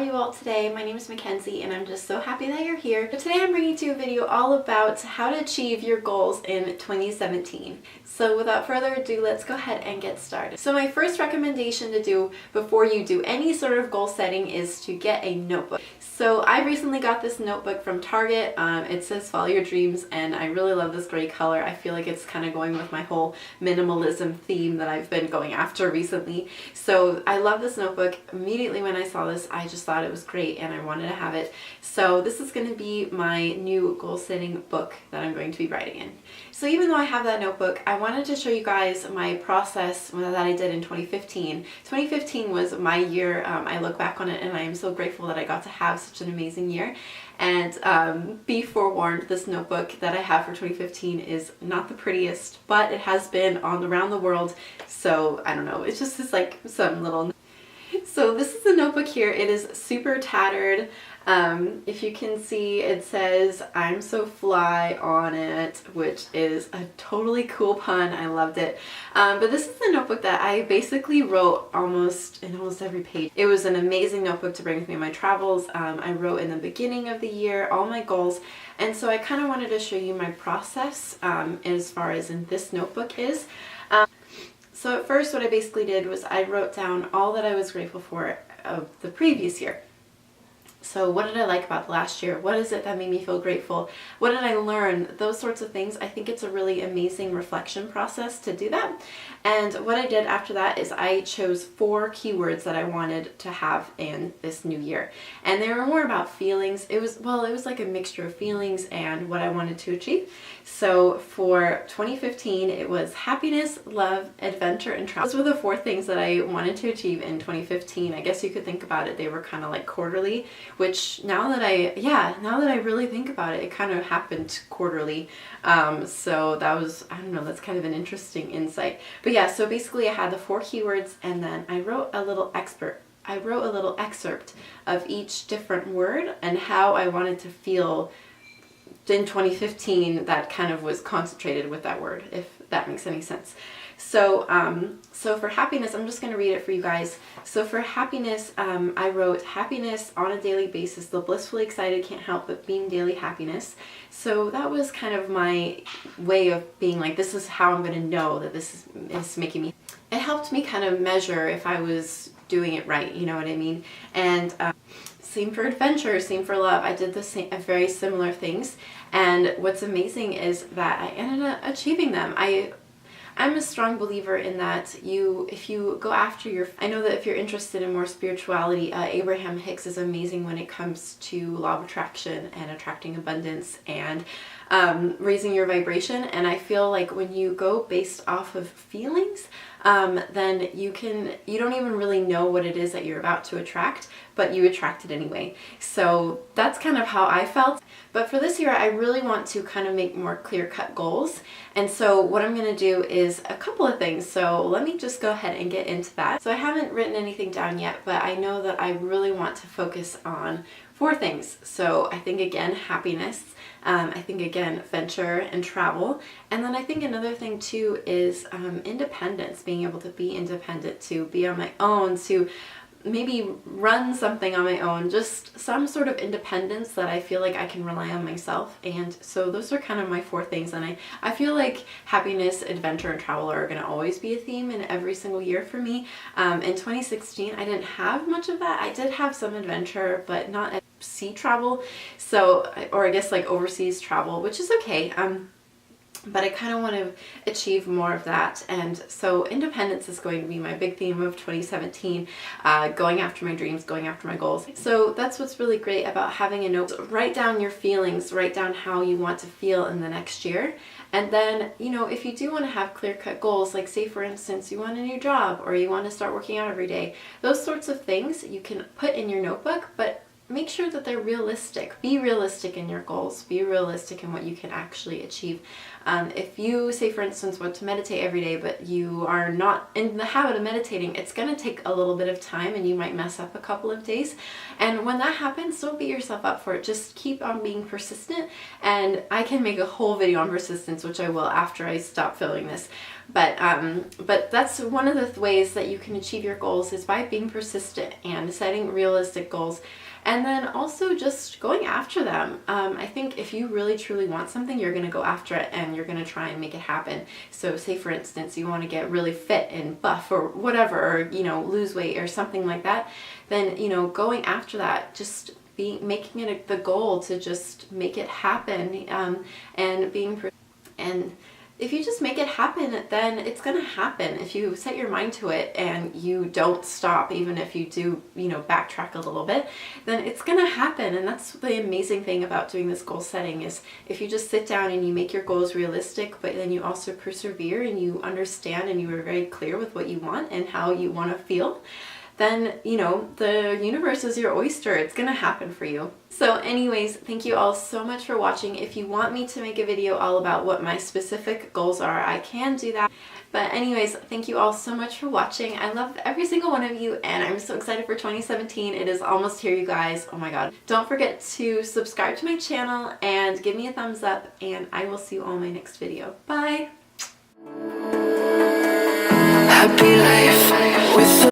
you all today? My name is Mackenzie and I'm just so happy that you're here. But today I'm bringing to you a video all about how to achieve your goals in 2017. So without further ado, let's go ahead and get started. So my first recommendation to do before you do any sort of goal setting is to get a notebook. So I recently got this notebook from Target. It says Follow Your Dreams and I really love this gray color. I feel like it's kind of going with my whole minimalism theme that I've been going after recently. So I love this notebook. Immediately when I saw this, I just thought it was great and I wanted to have it. So this is going to be my new goal setting book that I'm going to be writing in. So even though I have that notebook, I wanted to show you guys my process that I did in 2015. 2015 was my year. I look back on it and I am so grateful that I got to have such an amazing year. And be forewarned, this notebook that I have for 2015 is not the prettiest, but it has been on around the world. So I don't know, it's just this like some little... So this is the notebook here. It is super tattered. If you can see, it says I'm so fly on it, which is a totally cool pun. I loved it. But this is the notebook that I basically wrote in almost every page. It was an amazing notebook to bring with me on my travels. I wrote in the beginning of the year all my goals, and so I kind of wanted to show you my process as far as in this notebook is. So at first what I basically did was I wrote down all that I was grateful for of the previous year. So what did I like about the last year? What is it that made me feel grateful? What did I learn? Those sorts of things. I think it's a really amazing reflection process to do that. And what I did after that is I chose 4 keywords that I wanted to have in this new year. And they were more about feelings. It was like a mixture of feelings and what I wanted to achieve. So for 2015, it was happiness, love, adventure, and travel. Those were the 4 things that I wanted to achieve in 2015. I guess you could think about it. They were kind of like quarterly, which now that I really think about it, it kind of happened quarterly. So that was, I don't know, that's kind of an interesting insight. But yeah, so basically I had the 4 keywords and then I wrote a little excerpt of each different word and how I wanted to feel in 2015 that kind of was concentrated with that word, if that makes any sense. So so for happiness, I'm just going to read it for you guys. So for happiness, I wrote happiness on a daily basis, the blissfully excited can't help but beam daily happiness. So that was kind of my way of being like, this is how I'm going to know that this is making me. It helped me kind of measure if I was doing it right, you know what I mean? And same for adventure, same for love. I did the same, very similar things. And what's amazing is that I ended up achieving them. I'm a strong believer in that if you go after I know that if you're interested in more spirituality, Abraham Hicks is amazing when it comes to law of attraction and attracting abundance and raising your vibration. And I feel like when you go based off of feelings, then you don't even really know what it is that you're about to attract, but you attract it anyway. So that's kind of how I felt. But for this year, I really want to kind of make more clear-cut goals. And so what I'm going to do is a couple of things. So let me just go ahead and get into that. So I haven't written anything down yet, but I know that I really want to focus on 4 things. So I think again, happiness. I think again, venture and travel. And then I think another thing too is independence, being able to be independent, to be on my own, to maybe run something on my own, just some sort of independence that I feel like I can rely on myself. And so those are kind of my 4 things. And I feel like happiness, adventure, and travel are going to always be a theme in every single year for me. In 2016, I didn't have much of that. I did have some adventure, but not sea travel. So, or I guess like overseas travel, which is okay. But I kind of want to achieve more of that. And so independence is going to be my big theme of 2017, going after my dreams, going after my goals. So that's what's really great about having a note. Write down your feelings, write down how you want to feel in the next year. And then, you know, if you do want to have clear-cut goals, like say for instance, you want a new job or you want to start working out every day, those sorts of things you can put in your notebook, but make sure that they're realistic. Be realistic in your goals. Be realistic in what you can actually achieve. If you say, for instance, want to meditate every day, but you are not in the habit of meditating, it's going to take a little bit of time and you might mess up a couple of days. And when that happens, don't beat yourself up for it. Just keep on being persistent. And I can make a whole video on persistence, which I will after I stop filming this. But that's one of the ways that you can achieve your goals, is by being persistent and setting realistic goals. And then also just going after them. I think if you really truly want something, you're going to go after it and you're going to try and make it happen. So say, for instance, you want to get really fit and buff or whatever, or, you know, lose weight or something like that, then, you know, going after that, just making it the goal to just make it happen, and if you just make it happen, then it's going to happen. If you set your mind to it and you don't stop, even if you do, you know, backtrack a little bit, then it's going to happen. And that's the amazing thing about doing this goal setting, is if you just sit down and you make your goals realistic, but then you also persevere and you understand and you are very clear with what you want and how you want to feel, then, you know, the universe is your oyster. It's going to happen for you. So anyways, thank you all so much for watching. If you want me to make a video all about what my specific goals are, I can do that. But anyways, thank you all so much for watching. I love every single one of you, and I'm so excited for 2017. It is almost here, you guys. Oh my God. Don't forget to subscribe to my channel and give me a thumbs up, and I will see you all in my next video. Bye! Happy life.